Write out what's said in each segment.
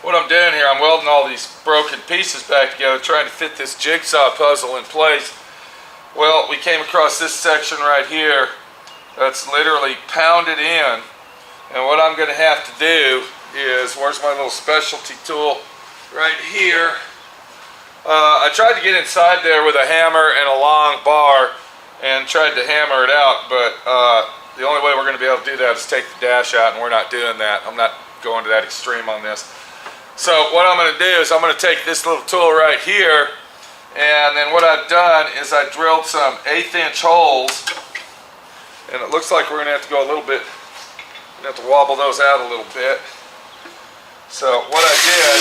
what I'm doing here, I'm welding all these broken pieces back together, trying to fit this jigsaw puzzle in place. Well, we came across this section right here that's literally pounded in, and what I'm going to have to do is, where's my little specialty tool? Right here. I tried to get inside there with a hammer and a long bar and tried to hammer it out, but the only way we're going to be able to do that is take the dash out, and we're not doing that. I'm not going to that extreme on this. So what I'm going to do is I'm going to take this little tool right here, and then what I've done is I drilled some 1/8" holes, and it looks like we're going to have to go a little bit, we're going to have to wobble those out a little bit. So what I did,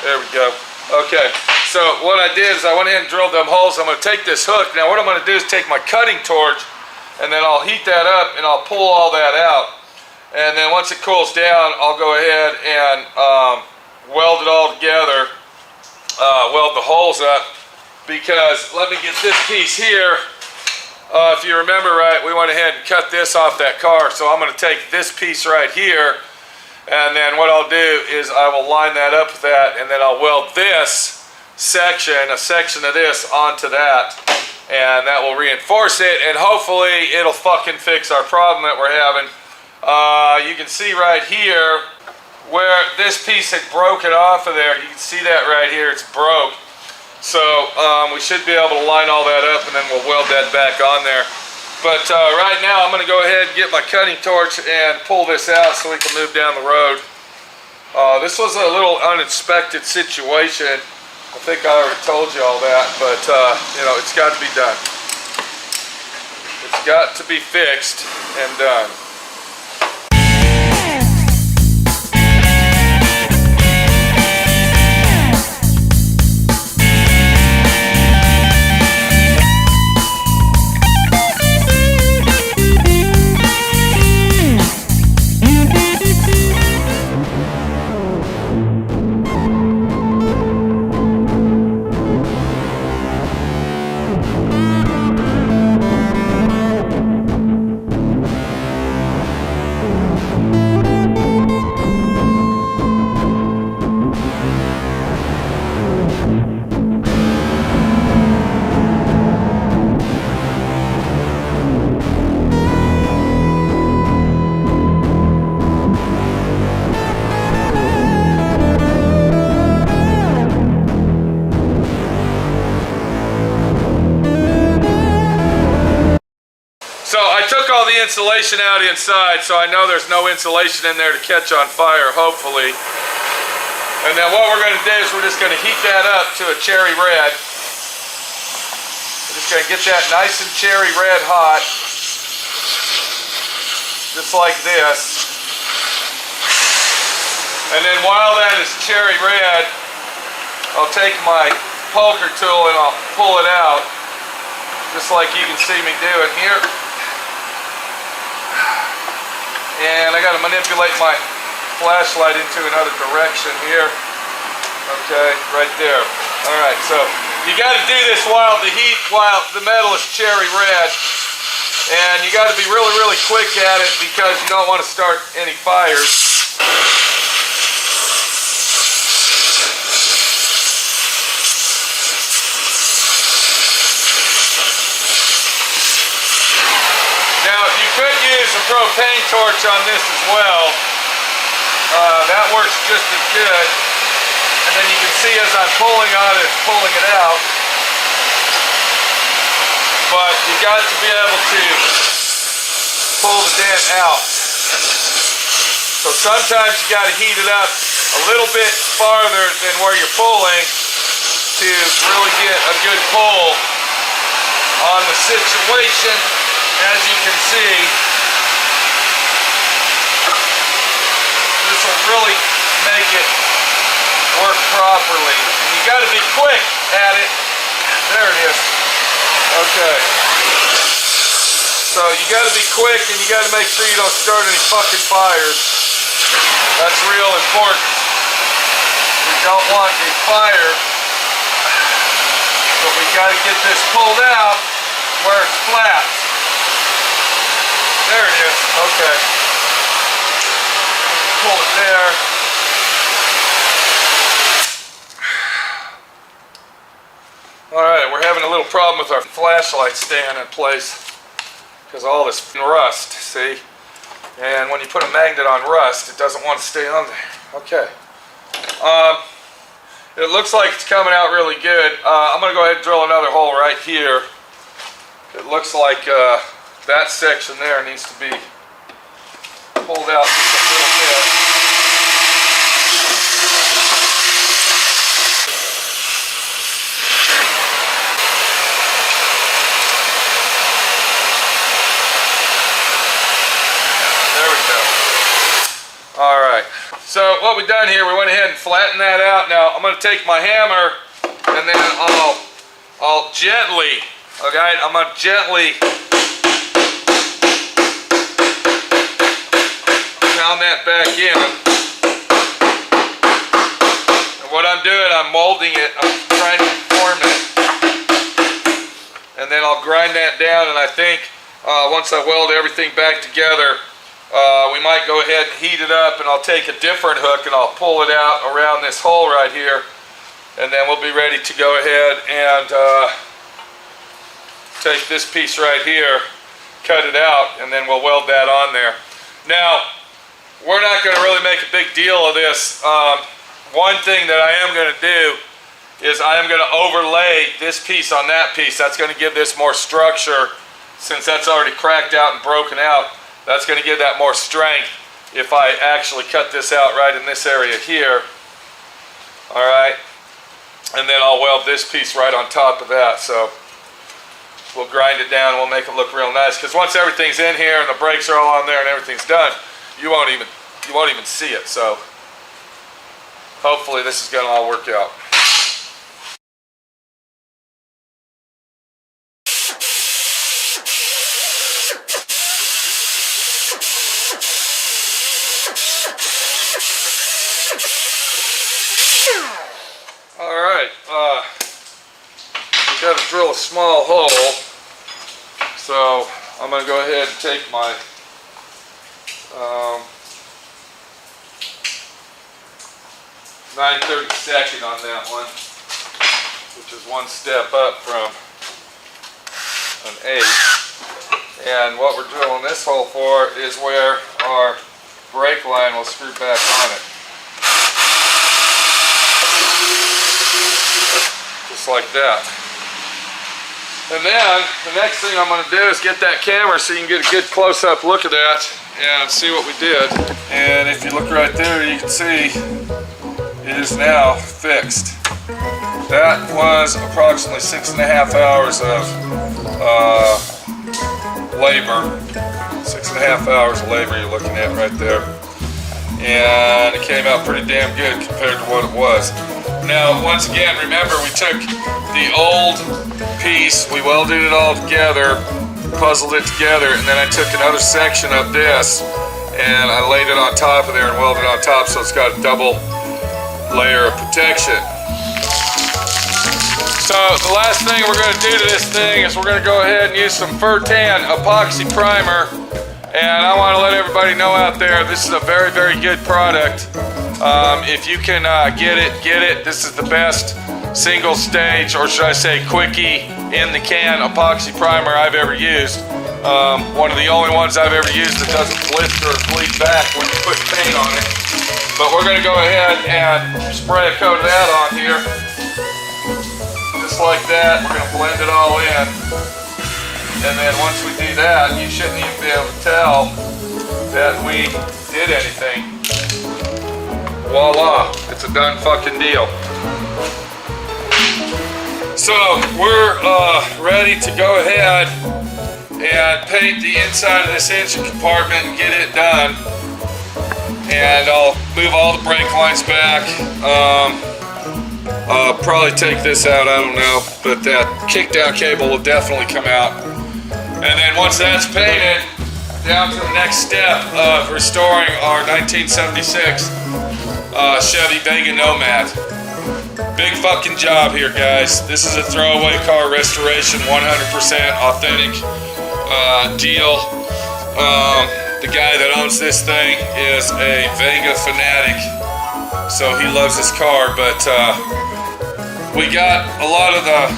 there we go. Okay, so what I did is I went ahead and drilled them holes. I'm going to take this hook. Now what I'm going to do is take my cutting torch, and then I'll heat that up and I'll pull all that out. And then once it cools down, I'll go ahead and weld it all together, weld the holes up, because let me get this piece here. If you remember right, we went ahead and cut this off that car, so I'm going to take this piece right here, and then what I'll do is I will line that up with that, and then I'll weld this section, a section of this, onto that, and that will reinforce it, and hopefully it'll fucking fix our problem that we're having. You can see right here where this piece had broken off of there. You can see that right here, it's broke. So we should be able to line all that up, and then we'll weld that back on there. But right now I'm going to go ahead and get my cutting torch and pull this out so we can move down the road. This was a little uninspected situation. I think I already told you all that, but you know, it's got to be done. It's got to be fixed and done. Insulation out inside, so I know there's no insulation in there to catch on fire, hopefully. And then what we're going to do is we're just going to heat that up to a cherry red. We're just going to get that nice and cherry red hot, just like this. And then while that is cherry red, I'll take my poker tool and I'll pull it out, just like you can see me doing here. And I got to manipulate my flashlight into another direction here. Okay, right there. All right, so you got to do this while the metal is cherry red, and you got to be really, really quick at it because you don't want to start any fires. A propane torch on this as well. That works just as good. And then you can see as I'm pulling on it, it's pulling it out. But you got to be able to pull the dent out. So sometimes you got to heat it up a little bit farther than where you're pulling to really get a good pull on the situation. As you can see, this will really make it work properly. And you got to be quick at it. There it is. Okay. So you got to be quick, and you got to make sure you don't start any fucking fires. That's real important. We don't want a fire, but we got to get this pulled out where it's flat. There it is. Okay. Pull it there. Alright, we're having a little problem with our flashlight staying in place because of all this rust, see? And when you put a magnet on rust, it doesn't want to stay on there. Okay. It looks like it's coming out really good. I'm going to go ahead and drill another hole right here. It looks like that section there needs to be pulled out just a little bit. There we go. All right. So what we've done here, we went ahead and flattened that out. Now I'm going to take my hammer and then I'll gently, okay, I'm going to gently pound that back in. And what I'm doing, I'm molding it, I'm trying to form it. And then I'll grind that down, and I think once I weld everything back together, we might go ahead and heat it up, and I'll take a different hook and I'll pull it out around this hole right here, and then we'll be ready to go ahead and take this piece right here, cut it out, and then we'll weld that on there. Now, we're not going to really make a big deal of this. One thing that I am going to do is I am going to overlay this piece on that piece. That's going to give this more structure, since that's already cracked out and broken out. That's going to give that more strength if I actually cut this out right in this area here. All right, and then I'll weld this piece right on top of that. So we'll grind it down and we'll make it look real nice, because once everything's in here and the brakes are all on there and everything's done, you won't even see it. So hopefully this is going to all work out. All right, we got to drill a small hole, so I'm going to go ahead and take my 9/32 on that one, which is one step up from an 8. And what we're drilling this hole for is where our brake line will screw back on it. Just like that. And then the next thing I'm going to do is get that camera so you can get a good close-up look at that and see what we did. And if you look right there, you can see it is now fixed. That was approximately 6.5 hours of labor. 6.5 hours of labor you're looking at right there. And it came out pretty damn good compared to what it was. Now, once again, remember, we took the old piece, we welded it all together, puzzled it together, and then I took another section of this and I laid it on top of there and welded it on top, so it's got a double layer of protection. So the last thing we're going to do to this thing is we're going to go ahead and use some Fur-Tan epoxy primer. And I want to let everybody know out there, this is a very, very good product. If you can get it. This is the best single stage, or should I say quickie, in the can epoxy primer I've ever used. One of the only ones I've ever used that doesn't blister or bleed back when you put paint on it. But we're going to go ahead and spray a coat of that on here. Just like that. We're going to blend it all in. And then once we do that, you shouldn't even be able to tell that we did anything. Voila, it's a done fucking deal. So we're ready to go ahead and paint the inside of this engine compartment and get it done. And I'll move all the brake lines back. I'll probably take this out, I don't know, but that kickdown cable will definitely come out. And then once that's painted, down to the next step of restoring our 1976 Chevy Vega Nomad. Big fucking job here, guys. This is a throwaway car restoration, 100% authentic deal. The guy that owns this thing is a Vega fanatic, so he loves his car, but we got a lot of the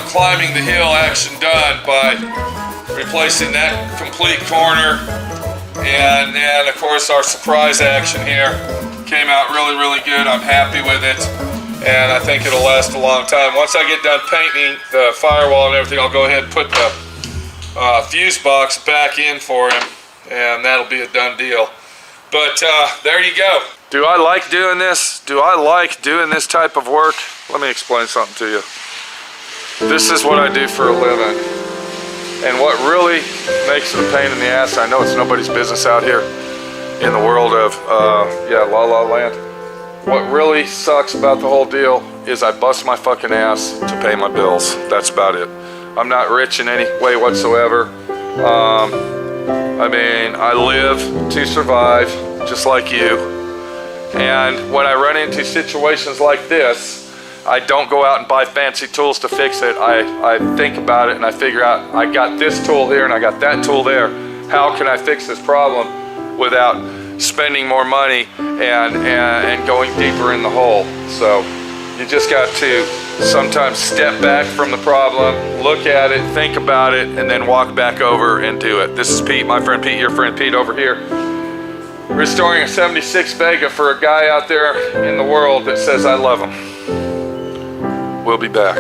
climbing the hill action done by replacing that complete corner, and then of course our surprise action here came out really, really good. I'm happy with it, and I think it'll last a long time. Once I get done painting the firewall and everything, I'll go ahead and put the fuse box back in for him, and that'll be a done deal. But there you go. Do I like doing this? Do I like doing this type of work? Let me explain something to you. This is what I do for a living. And what really makes it a pain in the ass, I know it's nobody's business out here in the world of, La La Land. What really sucks about the whole deal is I bust my fucking ass to pay my bills. That's about it. I'm not rich in any way whatsoever. I mean, I live to survive, just like you. And when I run into situations like this, I don't go out and buy fancy tools to fix it. I think about it and I figure out, I got this tool here and I got that tool there. How can I fix this problem without spending more money and going deeper in the hole? So you just got to sometimes step back from the problem, look at it, think about it, and then walk back over and do it. This is Pete, my friend Pete, your friend Pete over here, restoring a 76 Vega for a guy out there in the world that says I love him. We'll be back.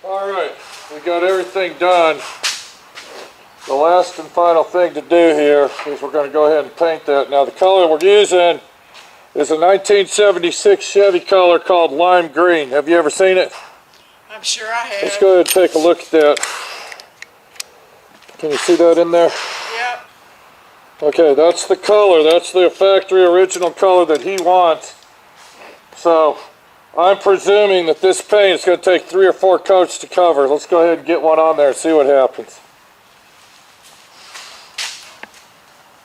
Alright, we got everything done. The last and final thing to do here is we're going to go ahead and paint that. Now the color we're using is a 1976 Chevy color called lime green. Have you ever seen it? I'm sure I have. Let's go ahead and take a look at that. Can you see that in there? Yep. Okay, that's the color. That's the factory original color that he wants. So I'm presuming that this paint is going to take 3 or 4 coats to cover. Let's go ahead and get one on there and see what happens.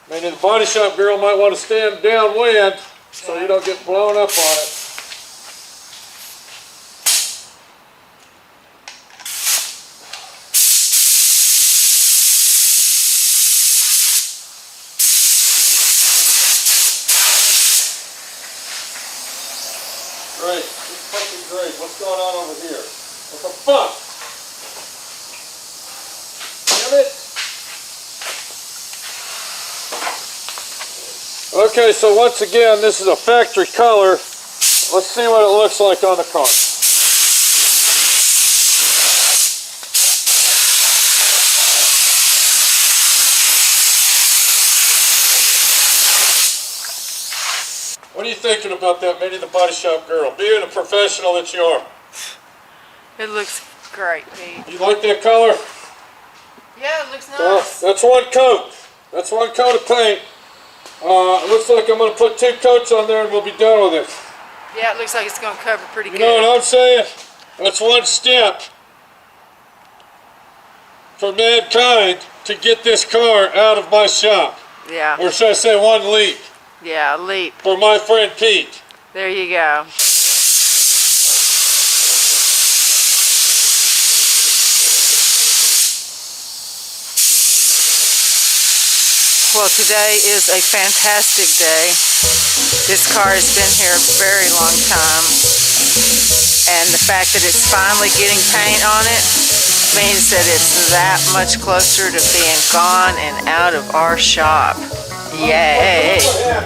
Maybe the body shop girl might want to stand downwind so you don't get blown up on it. Great, it's fucking great. What's going on over here? What the fuck? Damn it! Okay, so once again, this is a factory color. Let's see what it looks like on the car. What are you thinking about that, Minnie, the body shop girl? Being a professional that you are. It looks great, Pete. You like that color? Yeah, it looks nice. That's one coat. That's one coat of paint. It looks like I'm going to put 2 coats on there and we'll be done with it. Yeah, it looks like it's going to cover pretty good. You know what I'm saying? That's one step for mankind to get this car out of my shop. Yeah. Or should I say one leap? Yeah, a leap. For my friend Pete. There you go. Well, today is a fantastic day. This car has been here a very long time, and the fact that it's finally getting paint on it means that it's that much closer to being gone and out of our shop. Yay! Son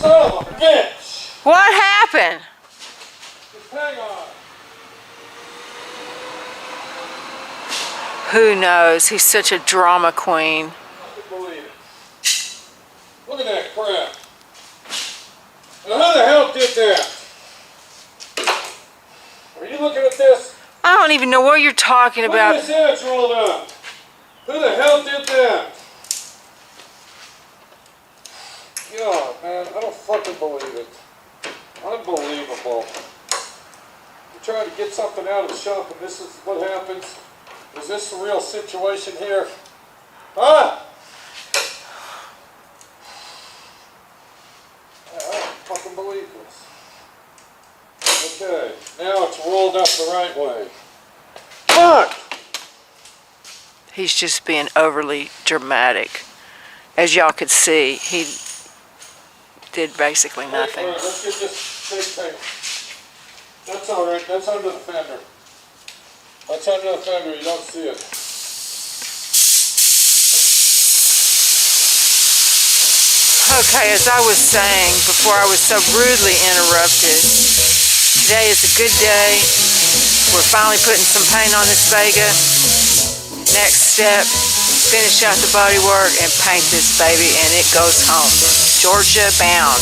of a bitch! What happened? Just hang on. Who knows? He's such a drama queen. I can believe it. Look at that crap. Now who the hell did that? Are you looking at this? I don't even know what you're talking Look about. at this edge rolled up. Who the hell did that? God, man, I don't fucking believe it. Unbelievable. You're trying to get something out of the shop and this is what happens. Is this the real situation here? Huh? I don't fucking believe this. Okay, now it's rolled up the right way. Fuck! He's just being overly dramatic. As y'all could see, he did basically nothing. Let's get this big thing. That's alright, that's under the fender. That's under the fender, you don't see it. Okay, as I was saying before I was so rudely interrupted, today is a good day. We're finally putting some paint on this Vega. Next step, finish out the bodywork and paint this baby and it goes home. Georgia bound.